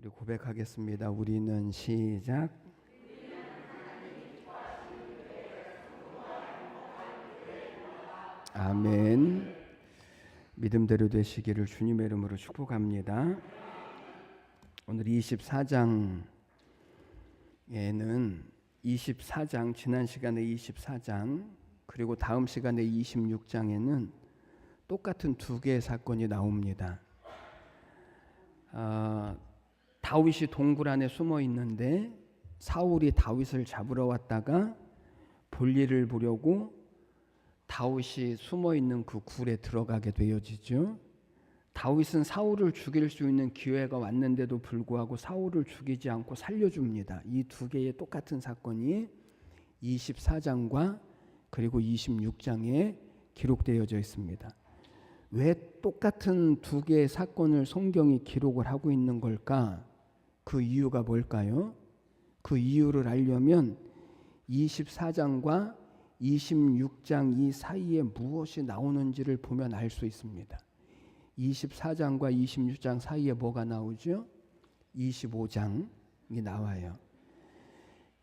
우리 고백하겠습니다. 우리는 시작. 아멘. 믿음대로 되시기를 주님의 이름으로 축복합니다. 오늘 24장에는 24장, 지난 시간에 24장, 그리고 다음 시간에 26장에는 똑같은 두 개의 사건이 나옵니다. 다윗이 동굴 안에 숨어 있는데 사울이 다윗을 잡으러 왔다가 볼일을 보려고 다윗이 숨어 있는 그 굴에 들어가게 되어지죠. 다윗은 사울을 죽일 수 있는 기회가 왔는데도 불구하고 사울을 죽이지 않고 살려줍니다. 이 두 개의 똑같은 사건이 24장과 그리고 26장에 기록되어져 있습니다. 왜 똑같은 두 개의 사건을 성경이 기록을 하고 있는 걸까? 그 이유가 뭘까요? 그 이유를 알려면 24장과 26장 이 사이에 무엇이 나오는지를 보면 알 수 있습니다. 24장과 26장 사이에 뭐가 나오죠? 25장이 나와요.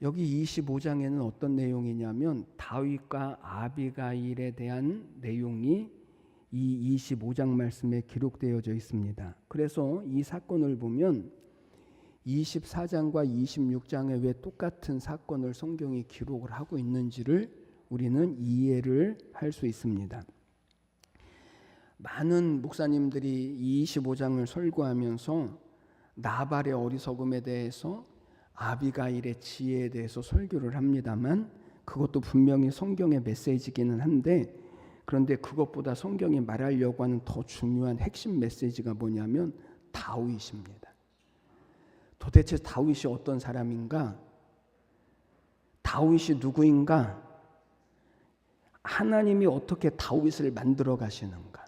여기 25장에는 어떤 내용이냐면 다윗과 아비가일에 대한 내용이 이 25장 말씀에 기록되어져 있습니다. 그래서 이 사건을 보면 24장과 26장에 왜 똑같은 사건을 성경이 기록을 하고 있는지를 우리는 이해를 할 수 있습니다. 많은 목사님들이 25장을 설교하면서 나발의 어리석음에 대해서 아비가일의 지혜에 대해서 설교를 합니다만 그것도 분명히 성경의 메시지이기는 한데, 그런데 그것보다 성경이 말하려고 하는 더 중요한 핵심 메시지가 뭐냐면 다윗입니다. 도대체 다윗이 어떤 사람인가? 다윗이 누구인가? 하나님이 어떻게 다윗을 만들어 가시는가?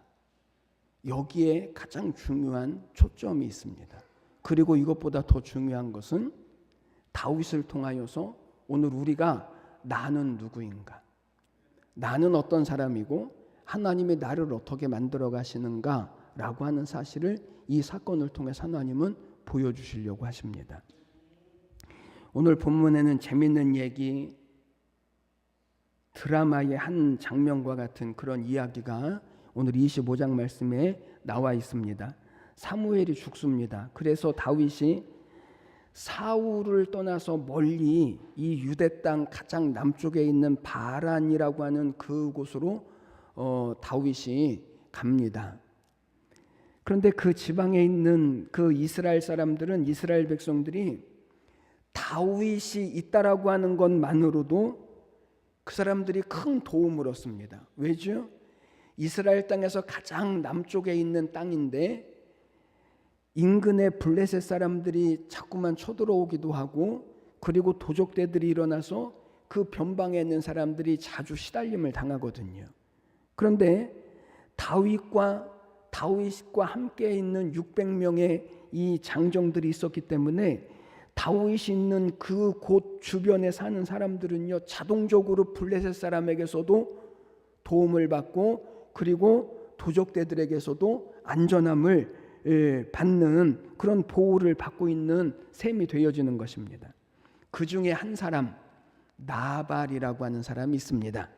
여기에 가장 중요한 초점이 있습니다. 그리고 이것보다 더 중요한 것은 다윗을 통하여서 오늘 우리가 나는 누구인가? 나는 어떤 사람이고 하나님이 나를 어떻게 만들어 가시는가라고 하는 사실을 이 사건을 통해서 하나님은 보여주시려고 하십니다. 오늘 본문에는 재미있는 얘기, 드라마의 한 장면과 같은 그런 이야기가 오늘 25장 말씀에 나와 있습니다. 사무엘이 죽습니다. 그래서 다윗이 사울을 떠나서 멀리 이 유대 땅 가장 남쪽에 있는 바란이라고 하는 그곳으로 다윗이 갑니다. 그런데 그 지방에 있는 그 이스라엘 사람들은, 이스라엘 백성들이 다윗이 있다라고 하는 것만으로도 그 사람들이 큰 도움을 얻습니다. 왜죠? 이스라엘 땅에서 가장 남쪽에 있는 땅인데 인근의 블레셋 사람들이 자꾸만 쳐들어오기도 하고, 그리고 도적대들이 일어나서 그 변방에 있는 사람들이 자주 시달림을 당하거든요. 그런데 다윗과 함께 있는 600명의 이 장정들이 있었기 때문에 다윗이 있는 그 곳 주변에 사는 사람들은요, 자동적으로 블레셋 사람에게서도 도움을 받고, 그리고 도적대들에게서도 안전함을 받는 그런 보호를 받고 있는 셈이 되어지는 것입니다. 그 중에 한 사람, 나발이라고 하는 사람이 있습니다.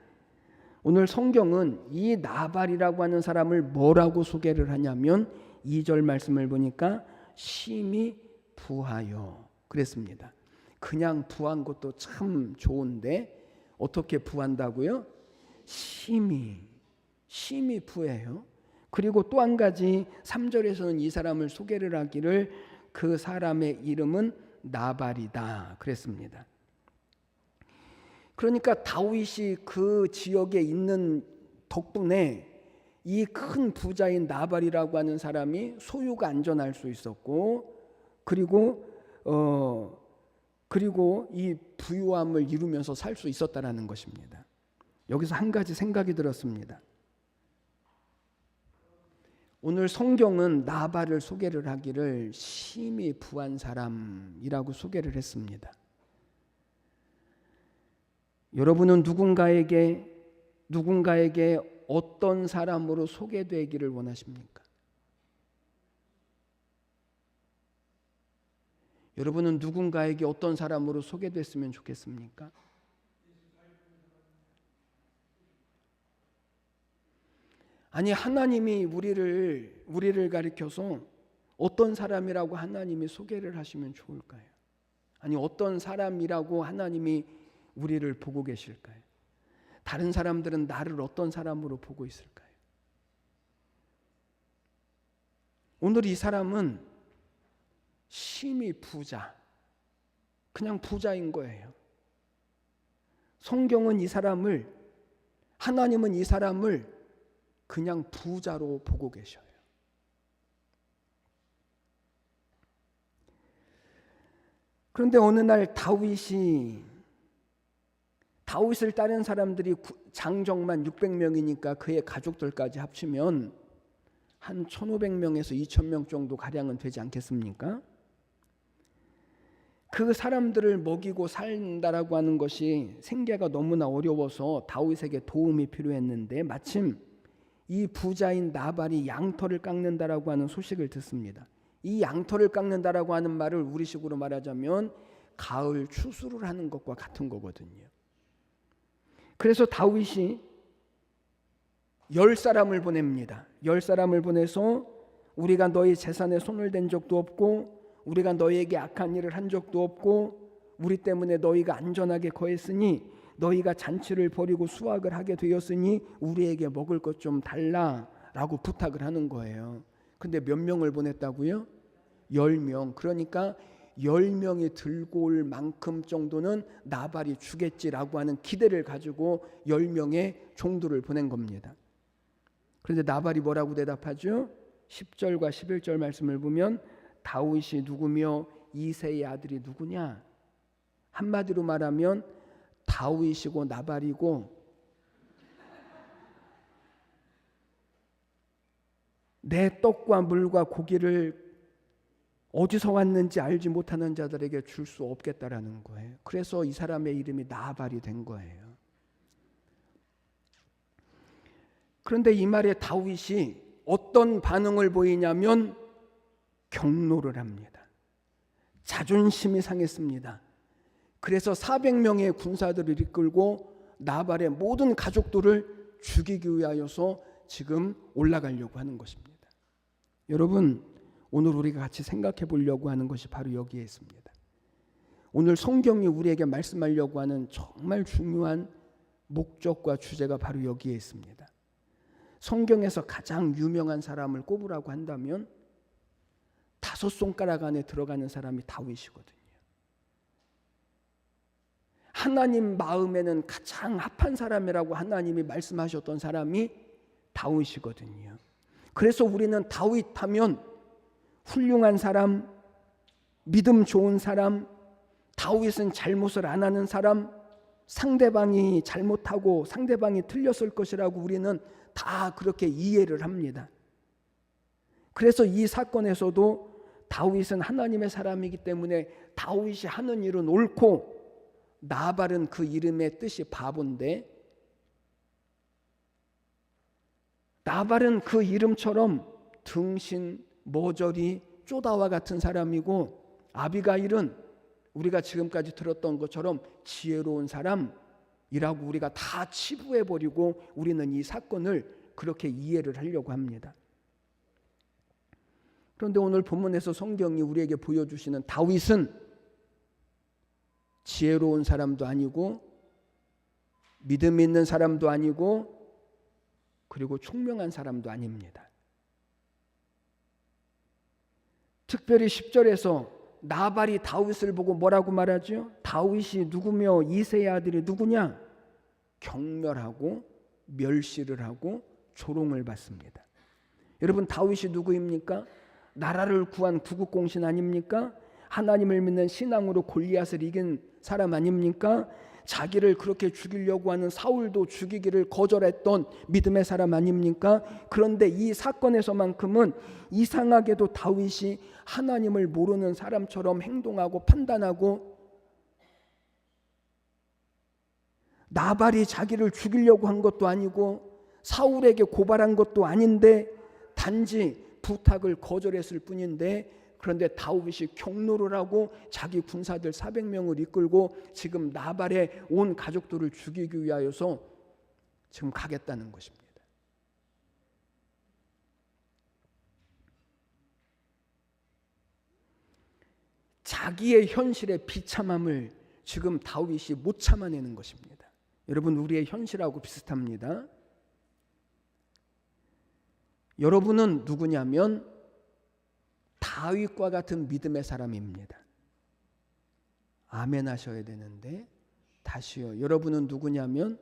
오늘 성경은 이 나발이라고 하는 사람을 뭐라고 소개를 하냐면 2절 말씀을 보니까 심히 부하여 그랬습니다. 그냥 부한 것도 참 좋은데 어떻게 부한다고요? 심히 부해요. 그리고 또 한 가지 3절에서는 이 사람을 소개를 하기를 그 사람의 이름은 나발이다 그랬습니다. 그러니까 다윗이 그 지역에 있는 덕분에 이 큰 부자인 나발이라고 하는 사람이 소유가 안전할 수 있었고, 그리고 이 부유함을 이루면서 살 수 있었다라는 것입니다. 여기서 한 가지 생각이 들었습니다. 오늘 성경은 나발을 소개를 하기를 심히 부한 사람이라고 소개를 했습니다. 여러분은 누군가에게 어떤 사람으로 소개되기를 원하십니까? 여러분은 누군가에게 어떤 사람으로 소개됐으면 좋겠습니까? 아니, 하나님이 우리를 가리켜서 어떤 사람이라고 하나님이 소개를 하시면 좋을까요? 아니, 어떤 사람이라고 하나님이 우리를 보고 계실까요? 다른 사람들은 나를 어떤 사람으로 보고 있을까요? 오늘 이 사람은 심히 부자, 그냥 부자인 거예요. 성경은 이 사람을, 하나님은 이 사람을 그냥 부자로 보고 계셔요. 그런데 어느 날 다윗을 따른 사람들이 장정만 600명이니까 그의 가족들까지 합치면 한 1500명에서 2000명 정도 가량은 되지 않겠습니까? 그 사람들을 먹이고 산다라고 하는 것이 생계가 너무나 어려워서 다윗에게 도움이 필요했는데 마침 이 부자인 나발이 양털을 깎는다라고 하는 소식을 듣습니다. 이 양털을 깎는다라고 하는 말을 우리식으로 말하자면 가을 추수를 하는 것과 같은 거거든요. 그래서 다윗이 10사람을 보냅니다. 10사람을 보내서 우리가 너희 재산에 손을 댄 적도 없고 우리가 너희에게 악한 일을 한 적도 없고 우리 때문에 너희가 안전하게 거했으니 너희가 잔치를 벌이고 수확을 하게 되었으니 우리에게 먹을 것 좀 달라라고 부탁을 하는 거예요. 근데 몇 명을 보냈다고요? 10명. 그러니까 10명이 들고 올 만큼 정도는 나발이 주겠지라고 하는 기대를 가지고 10명의 종들을 보낸 겁니다. 그런데 나발이 뭐라고 대답하죠? 10절과 11절 말씀을 보면 다윗이 누구며 이새의 아들이 누구냐? 한마디로 말하면 다윗이고 나발이고 내 떡과 물과 고기를 어디서 왔는지 알지 못하는 자들에게 줄 수 없겠다라는 거예요. 그래서 이 사람의 이름이 나발이 된 거예요. 그런데 이 말에 다윗이 어떤 반응을 보이냐면 경노를 합니다. 자존심이 상했습니다. 그래서 400명의 군사들을 이끌고 나발의 모든 가족들을 죽이기 위하여서 지금 올라가려고 하는 것입니다. 여러분, 오늘 우리가 같이 생각해 보려고 하는 것이 바로 여기에 있습니다. 오늘 성경이 우리에게 말씀하려고 하는 정말 중요한 목적과 주제가 바로 여기에 있습니다. 성경에서 가장 유명한 사람을 꼽으라고 한다면 5손가락 안에 들어가는 사람이 다윗이거든요. 하나님 마음에는 가장 합한 사람이라고 하나님이 말씀하셨던 사람이 다윗이거든요. 그래서 우리는 다윗 하면 훌륭한 사람, 믿음 좋은 사람, 다윗은 잘못을 안 하는 사람, 상대방이 잘못하고 상대방이 틀렸을 것이라고 우리는 다 그렇게 이해를 합니다. 그래서 이 사건에서도 다윗은 하나님의 사람이기 때문에 다윗이 하는 일은 옳고 나발은 그 이름의 뜻이 바본데 나발은 그 이름처럼 등신, 머저리, 쪼다와 같은 사람이고 아비가일은 우리가 지금까지 들었던 것처럼 지혜로운 사람이라고 우리가 다 치부해버리고 우리는 이 사건을 그렇게 이해를 하려고 합니다. 그런데 오늘 본문에서 성경이 우리에게 보여주시는 다윗은 지혜로운 사람도 아니고 믿음 있는 사람도 아니고 그리고 총명한 사람도 아닙니다. 특별히 10절에서 나발이 다윗을 보고 뭐라고 말하죠? 다윗이 누구며 이새의 아들이 누구냐? 경멸하고 멸시를 하고 조롱을 받습니다. 여러분, 다윗이 누구입니까? 나라를 구한 구국공신 아닙니까? 하나님을 믿는 신앙으로 골리앗을 이긴 사람 아닙니까? 자기를 그렇게 죽이려고 하는 사울도 죽이기를 거절했던 믿음의 사람 아닙니까? 그런데 이 사건에서만큼은 이상하게도 다윗이 하나님을 모르는 사람처럼 행동하고 판단하고 나발이 자기를 죽이려고 한 것도 아니고 사울에게 고발한 것도 아닌데 단지 부탁을 거절했을 뿐인데 그런데 다윗이 경로를 하고 자기 군사들 400명을 이끌고 지금 나발의 온 가족들을 죽이기 위하여서 지금 가겠다는 것입니다. 자기의 현실의 비참함을 지금 다윗이 못 참아내는 것입니다. 여러분, 우리의 현실하고 비슷합니다. 여러분은 누구냐면 다윗과 같은 믿음의 사람입니다. 아멘 하셔야 되는데 다시요. 여러분은 누구냐면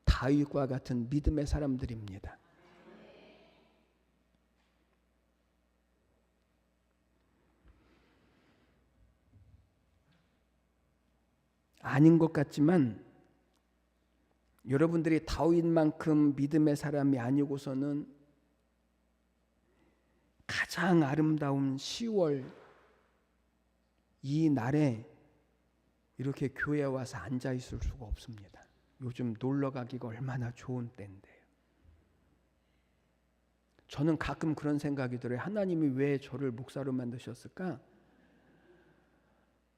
다윗과 같은 믿음의 사람들입니다. 아닌 것 같지만 여러분들이 다윗만큼 믿음의 사람이 아니고서는 가장 아름다운 10월 이 날에 이렇게 교회에 와서 앉아 있을 수가 없습니다. 요즘 놀러 가기가 얼마나 좋은 때인데요. 저는 가끔 그런 생각이 들어요. 하나님이 왜 저를 목사로 만드셨을까?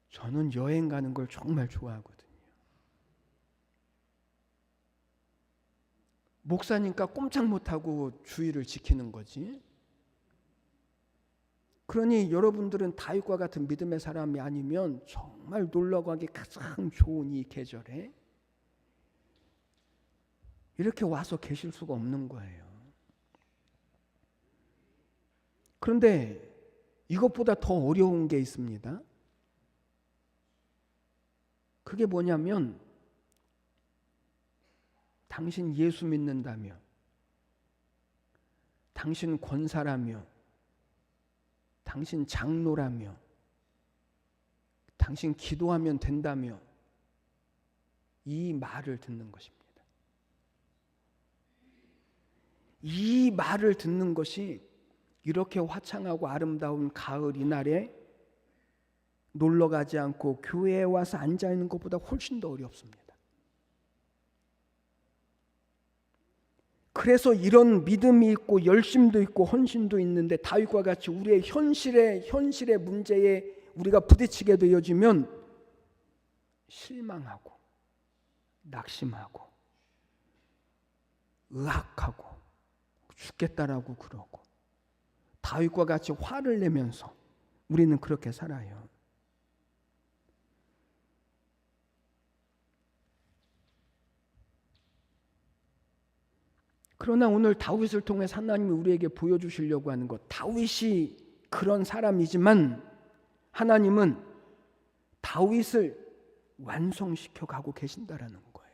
저는 여행 가는 걸 정말 좋아하거든요. 목사니까 꼼짝 못하고 주의를 지키는 거지. 그러니 여러분들은 다윗과 같은 믿음의 사람이 아니면 정말 놀러 가기 가장 좋은 이 계절에 이렇게 와서 계실 수가 없는 거예요. 그런데 이것보다 더 어려운 게 있습니다. 그게 뭐냐면 당신 예수 믿는다며, 당신 권사라며, 당신 장로라며, 당신 기도하면 된다며 이 말을 듣는 것입니다. 이 말을 듣는 것이 이렇게 화창하고 아름다운 가을 이날에 놀러 가지 않고 교회에 와서 앉아 있는 것보다 훨씬 더 어렵습니다. 그래서 이런 믿음이 있고 열심도 있고 헌신도 있는데 다윗과 같이 우리의 현실의 문제에 우리가 부딪히게 되어지면 실망하고 낙심하고 의학하고 죽겠다라고 그러고 다윗과 같이 화를 내면서 우리는 그렇게 살아요. 그러나 오늘 다윗을 통해서 하나님이 우리에게 보여주시려고 하는 것, 다윗이 그런 사람이지만 하나님은 다윗을 완성시켜 가고 계신다라는 거예요.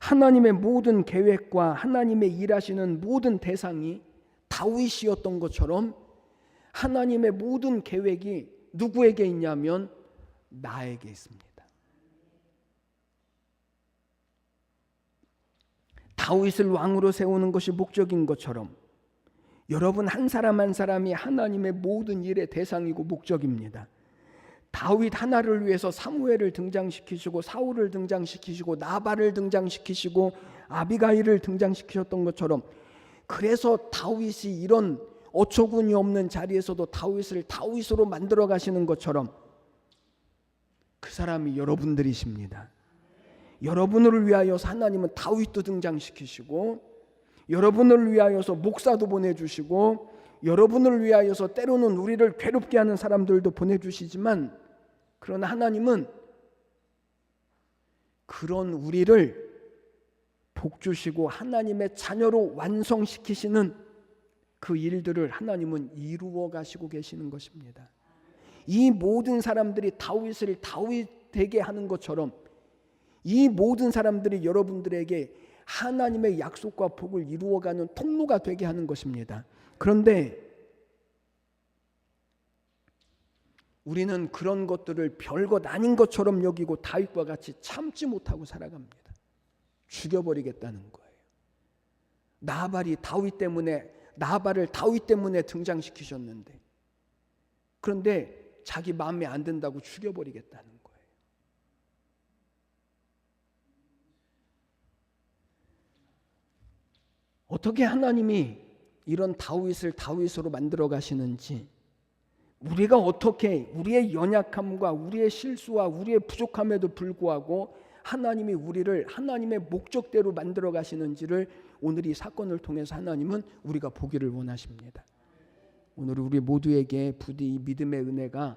하나님의 모든 계획과 하나님의 일하시는 모든 대상이 다윗이었던 것처럼 하나님의 모든 계획이 누구에게 있냐면 나에게 있습니다. 다윗을 왕으로 세우는 것이 목적인 것처럼 여러분 한 사람 한 사람이 하나님의 모든 일의 대상이고 목적입니다. 다윗 하나를 위해서 사무엘을 등장시키시고 사울을 등장시키시고 나발을 등장시키시고 아비가일을 등장시키셨던 것처럼 그래서 다윗이 이런 어처구니 없는 자리에서도 다윗을 다윗으로 만들어 가시는 것처럼 그 사람이 여러분들이십니다. 여러분을 위하여서 하나님은 다윗도 등장시키시고 여러분을 위하여서 목사도 보내주시고 여러분을 위하여서 때로는 우리를 괴롭게 하는 사람들도 보내주시지만 그러나 하나님은 그런 우리를 복주시고 하나님의 자녀로 완성시키시는 그 일들을 하나님은 이루어 가시고 계시는 것입니다. 이 모든 사람들이 다윗을 다윗 되게 하는 것처럼 이 모든 사람들이 여러분들에게 하나님의 약속과 복을 이루어가는 통로가 되게 하는 것입니다. 그런데 우리는 그런 것들을 별것 아닌 것처럼 여기고 다윗과 같이 참지 못하고 살아갑니다. 죽여버리겠다는 거예요. 나발을 다윗 때문에 등장시키셨는데 그런데 자기 마음에 안 든다고 죽여버리겠다는 거예요. 어떻게 하나님이 이런 다윗을 다윗으로 만들어 가시는지 우리가 어떻게 우리의 연약함과 우리의 실수와 우리의 부족함에도 불구하고 하나님이 우리를 하나님의 목적대로 만들어 가시는지를 오늘 이 사건을 통해서 하나님은 우리가 보기를 원하십니다. 오늘 우리 모두에게 부디 믿음의 은혜가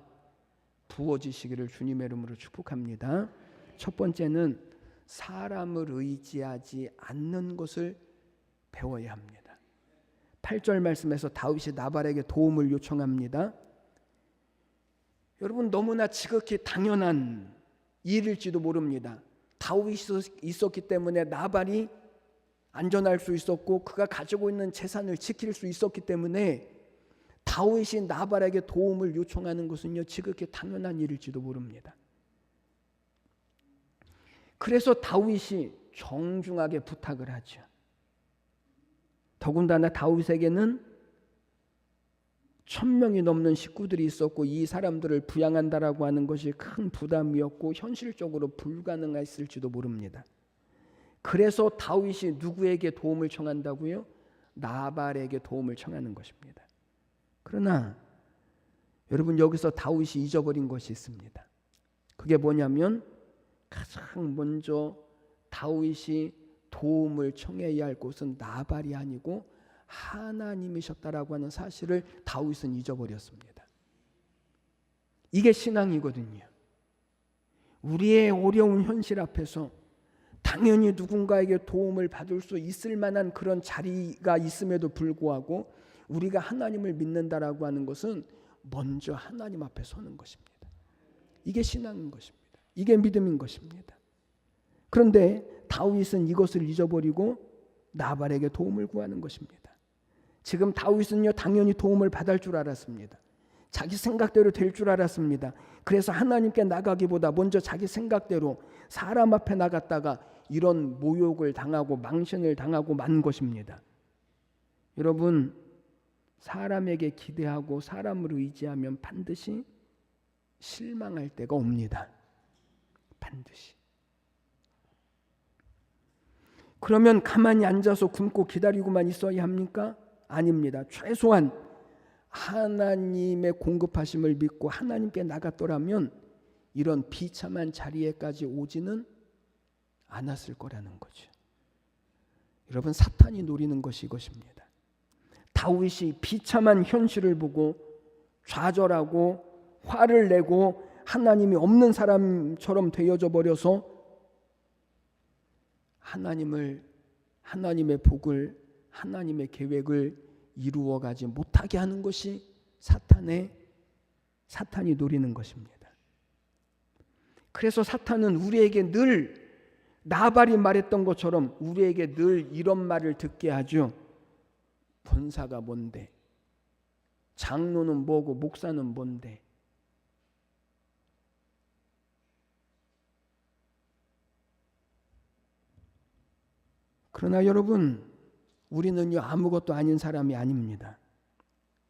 부어지시기를 주님의 이름으로 축복합니다. 첫 번째는 사람을 의지하지 않는 것을 배워야 합니다. 8절 말씀에서 다윗이 나발에게 도움을 요청합니다. 여러분, 너무나 지극히 당연한 일일지도 모릅니다. 다윗이 있었기 때문에 나발이 안전할 수 있었고 그가 가지고 있는 재산을 지킬 수 있었기 때문에 다윗이 나발에게 도움을 요청하는 것은요, 지극히 당연한 일일지도 모릅니다. 그래서 다윗이 정중하게 부탁을 하죠. 더군다나 다윗에게는 1000명이 넘는 식구들이 있었고 이 사람들을 부양한다라고 하는 것이 큰 부담이었고 현실적으로 불가능했을지도 모릅니다. 그래서 다윗이 누구에게 도움을 청한다고요? 나발에게 도움을 청하는 것입니다. 그러나 여러분, 여기서 다윗이 잊어버린 것이 있습니다. 그게 뭐냐면 가장 먼저 다윗이 도움을 청해야 할 곳은 나발이 아니고 하나님이셨다라고 하는 사실을 다윗은 잊어버렸습니다. 이게 신앙이거든요. 우리의 어려운 현실 앞에서 당연히 누군가에게 도움을 받을 수 있을 만한 그런 자리가 있음에도 불구하고 우리가 하나님을 믿는다라고 하는 것은 먼저 하나님 앞에 서는 것입니다. 이게 신앙인 것입니다. 이게 믿음인 것입니다. 그런데 다윗은 이것을 잊어버리고 나발에게 도움을 구하는 것입니다. 지금 다윗은요, 당연히 도움을 받을 줄 알았습니다. 자기 생각대로 될 줄 알았습니다. 그래서 하나님께 나가기보다 먼저 자기 생각대로 사람 앞에 나갔다가 이런 모욕을 당하고 망신을 당하고 만 것입니다. 여러분, 사람에게 기대하고 사람을 의지하면 반드시 실망할 때가 옵니다. 반드시. 그러면 가만히 앉아서 굶고 기다리고만 있어야 합니까? 아닙니다. 최소한 하나님의 공급하심을 믿고 하나님께 나갔더라면 이런 비참한 자리에까지 오지는 않았을 거라는 거죠. 여러분, 사탄이 노리는 것이 이것입니다. 다윗이 비참한 현실을 보고 좌절하고 화를 내고 하나님이 없는 사람처럼 되어져 버려서 하나님의 복을, 하나님의 계획을 이루어가지 못하게 하는 것이 사탄이 노리는 것입니다. 그래서 사탄은 우리에게 늘 나발이 말했던 것처럼 우리에게 늘 이런 말을 듣게 하죠. 권사가 뭔데? 장로는 뭐고 목사는 뭔데? 그러나 여러분, 우리는요, 아무것도 아닌 사람이 아닙니다.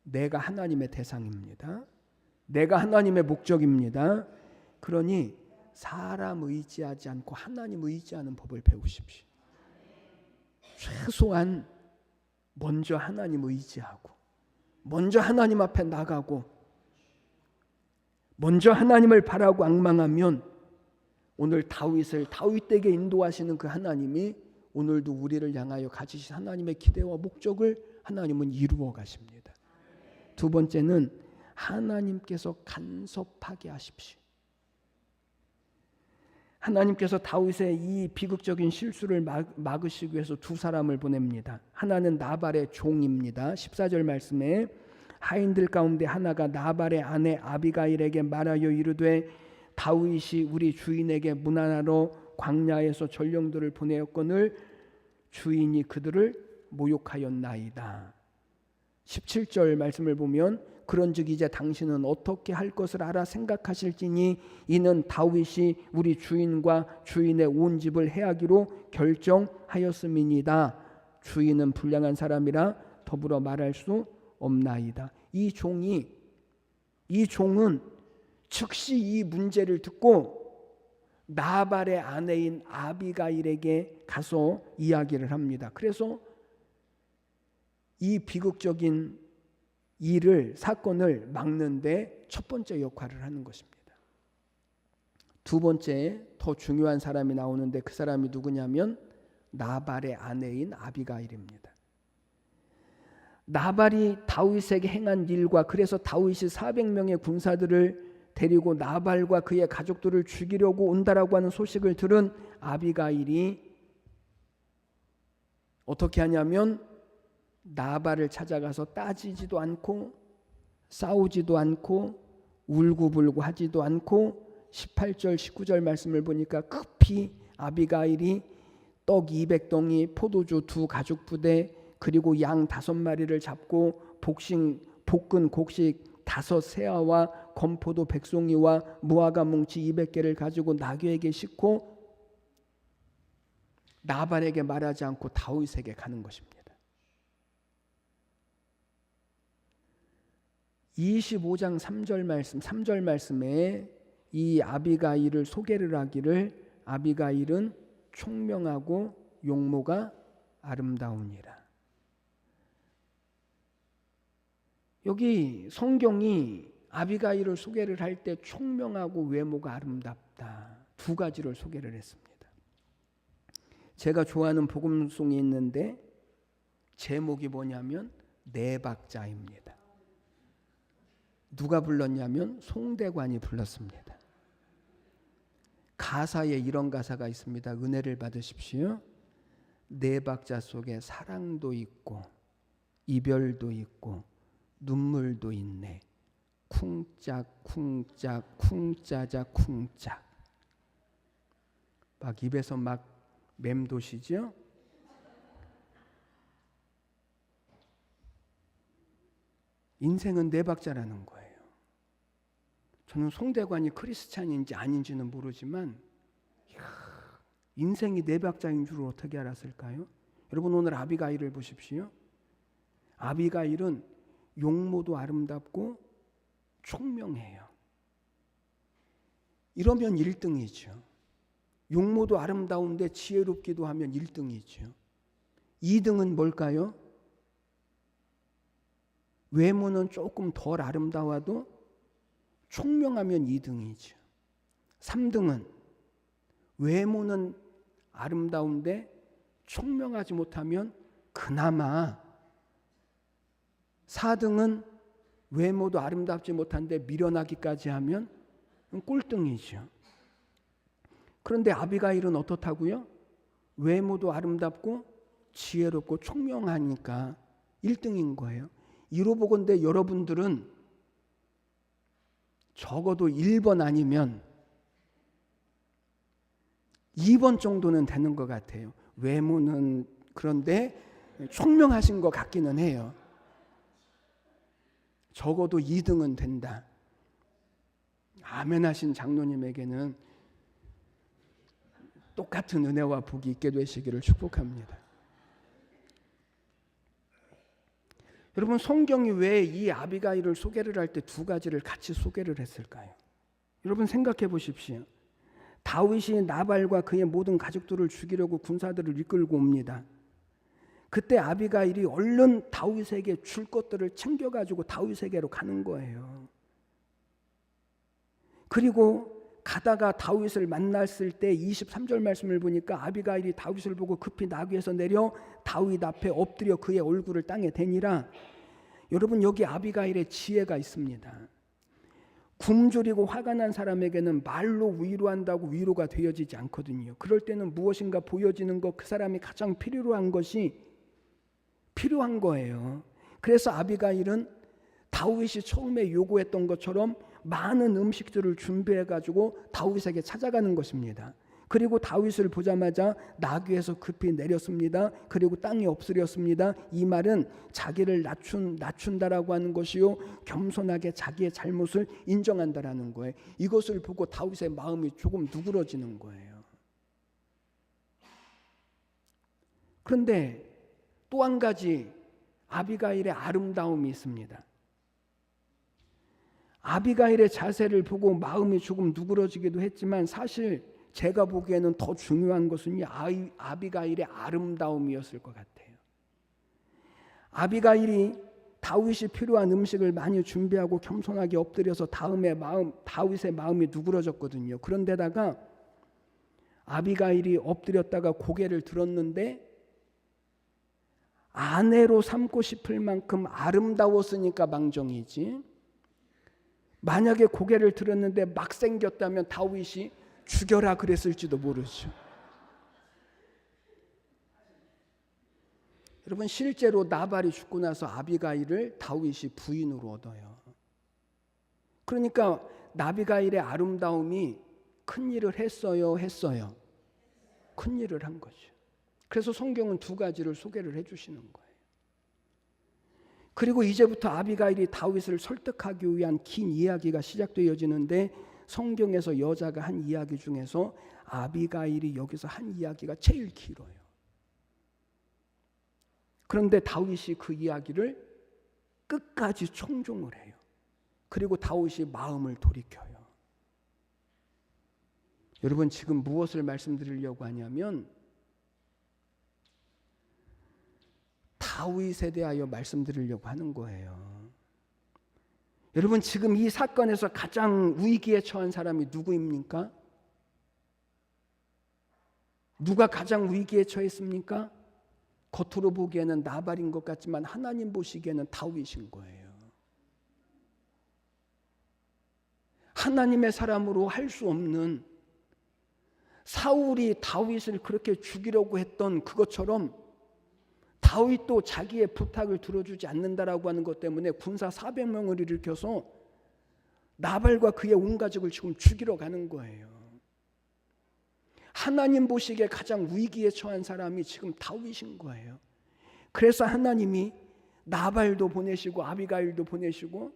내가 하나님의 대상입니다. 내가 하나님의 목적입니다. 그러니 사람 의지하지 않고 하나님 의지하는 법을 배우십시오. 최소한 먼저 하나님 의지하고 먼저 하나님 앞에 나가고 먼저 하나님을 바라고 앙망하면 오늘 다윗에게 인도하시는 그 하나님이 오늘도 우리를 향하여 가지신 하나님의 기대와 목적을 하나님은 이루어 가십니다. 두 번째는 하나님께서 간섭하게 하십시오. 하나님께서 다윗의 이 비극적인 실수를 막으시기 위해서 두 사람을 보냅니다. 하나는 나발의 종입니다. 14절 말씀에 하인들 가운데 하나가 나발의 아내 아비가일에게 말하여 이르되 다윗이 우리 주인에게 문안하러 광야에서 전령들을 보내었거늘 주인이 그들을 모욕하였나이다. 17절 말씀을 보면 그런즉 이제 당신은 어떻게 할 것을 알아 생각하실지니 이는 다윗이 우리 주인과 주인의 온 집을 해하기로 결정하였음이니이다. 주인은 불량한 사람이라 더불어 말할 수 없나이다. 이 종은 즉시 이 문제를 듣고 나발의 아내인 아비가일에게 가서 이야기를 합니다. 그래서 이 비극적인 사건을 막는데 첫 번째 역할을 하는 것입니다. 두 번째 더 중요한 사람이 나오는데 그 사람이 누구냐면 나발의 아내인 아비가일입니다. 나발이 다윗에게 행한 일과 그래서 다윗이 400명의 군사들을 데리고 나발과 그의 가족들을 죽이려고 온다라고 하는 소식을 들은 아비가일이 어떻게 하냐면 나발을 찾아가서 따지지도 않고 싸우지도 않고 울고불고 하지도 않고 18절 19절 말씀을 보니까 급히 아비가일이 떡 200덩이 포도주 2가죽부대 그리고 양 5마리를 잡고 볶은 곡식 5세아와 건포도 100송이와 무화과 뭉치 200개를 가지고 나귀에게 싣고 나발에게 말하지 않고 다윗에게 가는 것입니다. 25장 3절 말씀에 이 아비가일을 소개를 하기를 아비가일은 총명하고 용모가 아름다우니라. 여기 성경이 아비가일을 소개를 할 때 총명하고 외모가 아름답다. 두 가지를 소개를 했습니다. 제가 좋아하는 복음송이 있는데 제목이 뭐냐면 네 박자입니다. 누가 불렀냐면 송대관이 불렀습니다. 가사에 이런 가사가 있습니다. 은혜를 받으십시오. 네 박자 속에 사랑도 있고 이별도 있고 눈물도 있네. 쿵짝 쿵짝 쿵짜자 쿵짝. 막 입에서 막 맴도시죠? 인생은 네 박자라는 거예요. 저는 송대관이 크리스찬인지 아닌지는 모르지만 인생이 네 박자인 줄 어떻게 알았을까요? 여러분 오늘 아비가일을 보십시오. 아비가일은 용모도 아름답고 총명해요. 이러면 1등이죠. 용모도 아름다운데 지혜롭기도 하면 1등이죠. 2등은 뭘까요? 외모는 조금 덜 아름다워도 총명하면 2등이죠. 3등은 외모는 아름다운데 총명하지 못하면 그나마 4등은 외모도 아름답지 못한데 미련하기까지 하면 꼴등이죠. 그런데 아비가일은 어떻다고요? 외모도 아름답고 지혜롭고 총명하니까 1등인 거예요. 이로보건대 여러분들은 적어도 1번 아니면 2번 정도는 되는 것 같아요. 외모는 그런데 총명하신 것 같기는 해요. 적어도 2등은 된다. 아멘 하신 장로님에게는 똑같은 은혜와 복이 있게 되시기를 축복합니다. 여러분 성경이 왜 이 아비가일을 소개를 할 때 두 가지를 같이 소개를 했을까요? 여러분 생각해 보십시오. 다윗이 나발과 그의 모든 가족들을 죽이려고 군사들을 이끌고 옵니다. 그때 아비가일이 얼른 다윗에게 줄 것들을 챙겨가지고 다윗에게로 가는 거예요. 그리고 가다가 다윗을 만났을 때 23절 말씀을 보니까 아비가일이 다윗을 보고 급히 나귀에서 내려 다윗 앞에 엎드려 그의 얼굴을 땅에 대니라. 여러분 여기 아비가일의 지혜가 있습니다. 굶주리고 화가 난 사람에게는 말로 위로한다고 위로가 되어지지 않거든요. 그럴 때는 무엇인가 보여지는 것, 그 사람이 가장 필요로 한 것이 필요한 거예요. 그래서 아비가일은 다윗이 처음에 요구했던 것처럼 많은 음식들을 준비해가지고 다윗에게 찾아가는 것입니다. 그리고 다윗을 보자마자 나귀에서 급히 내렸습니다. 그리고 땅에 엎드렸습니다. 이 말은 자기를 낮춘다라고 하는 것이요, 겸손하게 자기의 잘못을 인정한다라는 거예요. 이것을 보고 다윗의 마음이 조금 누그러지는 거예요. 그런데 또 한 가지 아비가일의 아름다움이 있습니다. 아비가일의 자세를 보고 마음이 조금 누그러지기도 했지만 사실 제가 보기에는 더 중요한 것은 이 아비가일의 아름다움이었을 것 같아요. 아비가일이 다윗이 필요한 음식을 많이 준비하고 겸손하게 엎드려서 다윗의 마음이 누그러졌거든요. 그런데다가 아비가일이 엎드렸다가 고개를 들었는데 아내로 삼고 싶을 만큼 아름다웠으니까 망정이지, 만약에 고개를 들었는데 막 생겼다면 다윗이 죽여라 그랬을지도 모르죠. 여러분, 실제로 나발이 죽고 나서 아비가일을 다윗이 부인으로 얻어요. 그러니까 나비가일의 아름다움이 큰일을 했어요? 큰일을 한 거죠. 그래서 성경은 두 가지를 소개를 해주시는 거예요. 그리고 이제부터 아비가일이 다윗을 설득하기 위한 긴 이야기가 시작되어지는데, 성경에서 여자가 한 이야기 중에서 아비가일이 여기서 한 이야기가 제일 길어요. 그런데 다윗이 그 이야기를 끝까지 청종을 해요. 그리고 다윗이 마음을 돌이켜요. 여러분, 지금 무엇을 말씀드리려고 하냐면 다윗에 대하여 말씀드리려고 하는 거예요. 여러분, 지금 이 사건에서 가장 위기에 처한 사람이 누구입니까? 누가 가장 위기에 처했습니까? 겉으로 보기에는 나발인 것 같지만 하나님 보시기에는 다윗인 거예요. 하나님의 사람으로 할 수 없는, 사울이 다윗을 그렇게 죽이려고 했던 그것처럼 다윗도 자기의 부탁을 들어주지 않는다라고 하는 것 때문에 군사 400명을 일으켜서 나발과 그의 온 가족을 지금 죽이러 가는 거예요. 하나님 보시기에 가장 위기에 처한 사람이 지금 다윗인 거예요. 그래서 하나님이 나발도 보내시고 아비가일도 보내시고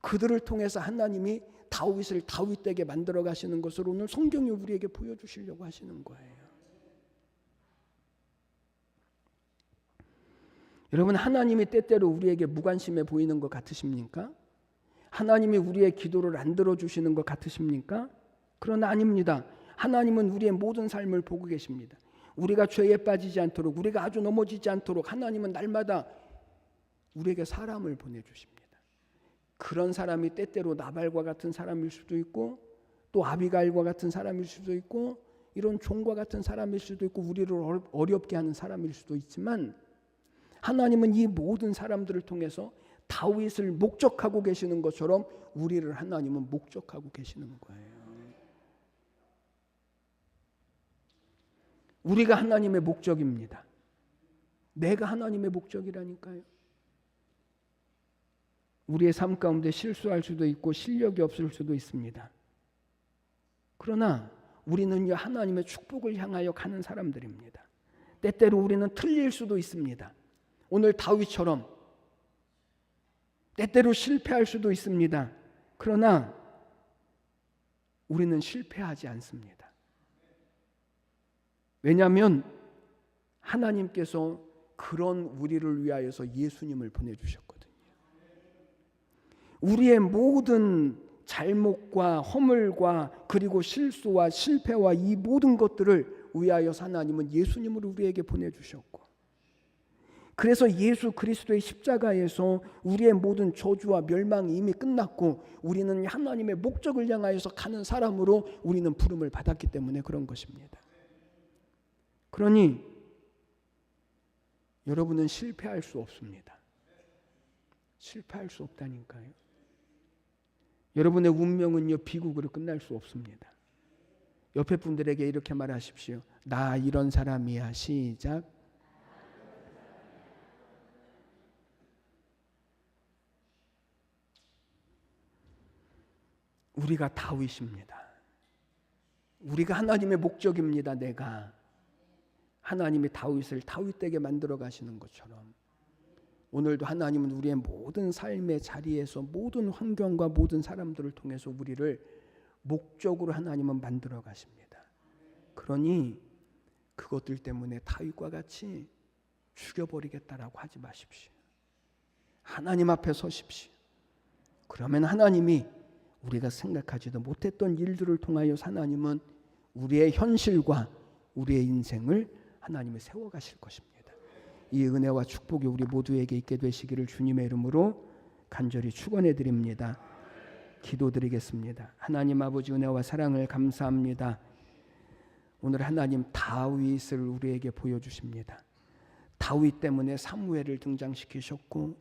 그들을 통해서 하나님이 다윗을 다윗되게 만들어 가시는 것을 오늘 성경이 우리에게 보여주시려고 하시는 거예요. 여러분, 하나님이 때때로 우리에게 무관심해 보이는 것 같으십니까? 하나님이 우리의 기도를 안 들어주시는 것 같으십니까? 그러나 아닙니다. 하나님은 우리의 모든 삶을 보고 계십니다. 우리가 죄에 빠지지 않도록, 우리가 아주 넘어지지 않도록 하나님은 날마다 우리에게 사람을 보내주십니다. 그런 사람이 때때로 나발과 같은 사람일 수도 있고, 또 아비가일과 같은 사람일 수도 있고, 이런 종과 같은 사람일 수도 있고, 우리를 어렵게 하는 사람일 수도 있지만, 하나님은 이 모든 사람들을 통해서 다윗을 목적하고 계시는 것처럼 우리를 하나님은 목적하고 계시는 거예요. 우리가 하나님의 목적입니다. 내가 하나님의 목적이라니까요. 우리의 삶 가운데 실수할 수도 있고 실력이 없을 수도 있습니다. 그러나 우리는 하나님의 축복을 향하여 가는 사람들입니다. 때때로 우리는 틀릴 수도 있습니다. 오늘 다윗처럼 때때로 실패할 수도 있습니다. 그러나 우리는 실패하지 않습니다. 왜냐하면 하나님께서 그런 우리를 위하여서 예수님을 보내주셨거든요. 우리의 모든 잘못과 허물과 그리고 실수와 실패와 이 모든 것들을 위하여서 하나님은 예수님을 우리에게 보내주셨고, 그래서 예수 그리스도의 십자가에서 우리의 모든 저주와 멸망이 이미 끝났고 우리는 하나님의 목적을 향하여서 가는 사람으로 우리는 부름을 받았기 때문에 그런 것입니다. 그러니 여러분은 실패할 수 없습니다. 실패할 수 없다니까요. 여러분의 운명은요, 비극으로 끝날 수 없습니다. 옆에 분들에게 이렇게 말하십시오. 나 이런 사람이야. 시작. 우리가 다윗입니다. 우리가 하나님의 목적입니다. 내가 하나님이 다윗을 다윗되게 만들어 가시는 것처럼 오늘도 하나님은 우리의 모든 삶의 자리에서 모든 환경과 모든 사람들을 통해서 우리를 목적으로 하나님은 만들어 가십니다. 그러니 그것들 때문에 다윗과 같이 죽여버리겠다라고 하지 마십시오. 하나님 앞에 서십시오. 그러면 하나님이 우리가 생각하지도 못했던 일들을 통하여 하나님은 우리의 현실과 우리의 인생을 하나님이 세워가실 것입니다. 이 은혜와 축복이 우리 모두에게 있게 되시기를 주님의 이름으로 간절히 축원해 드립니다. 기도드리겠습니다. 하나님 아버지 은혜와 사랑을 감사합니다. 오늘 하나님 다윗을 우리에게 보여주십니다. 다윗 때문에 사무엘을 등장시키셨고,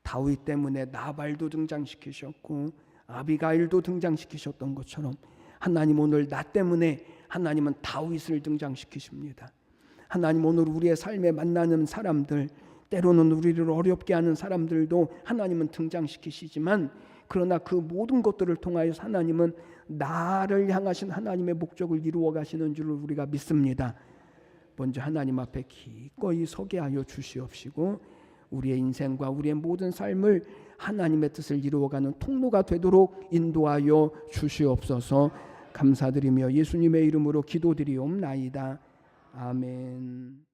다윗 때문에 나발도 등장시키셨고, 아비가일도 등장시키셨던 것처럼 하나님 오늘 나 때문에 하나님은 다윗을 등장시키십니다. 하나님 오늘 우리의 삶에 만나는 사람들, 때로는 우리를 어렵게 하는 사람들도 하나님은 등장시키시지만, 그러나 그 모든 것들을 통하여 하나님은 나를 향하신 하나님의 목적을 이루어 가시는 줄을 우리가 믿습니다. 먼저 하나님 앞에 기꺼이 서게 하여 주시옵시고, 우리의 인생과 우리의 모든 삶을 하나님의 뜻을 이루어가는 통로가 되도록 인도하여 주시옵소서. 감사드리며 예수님의 이름으로 기도드리옵나이다. 아멘.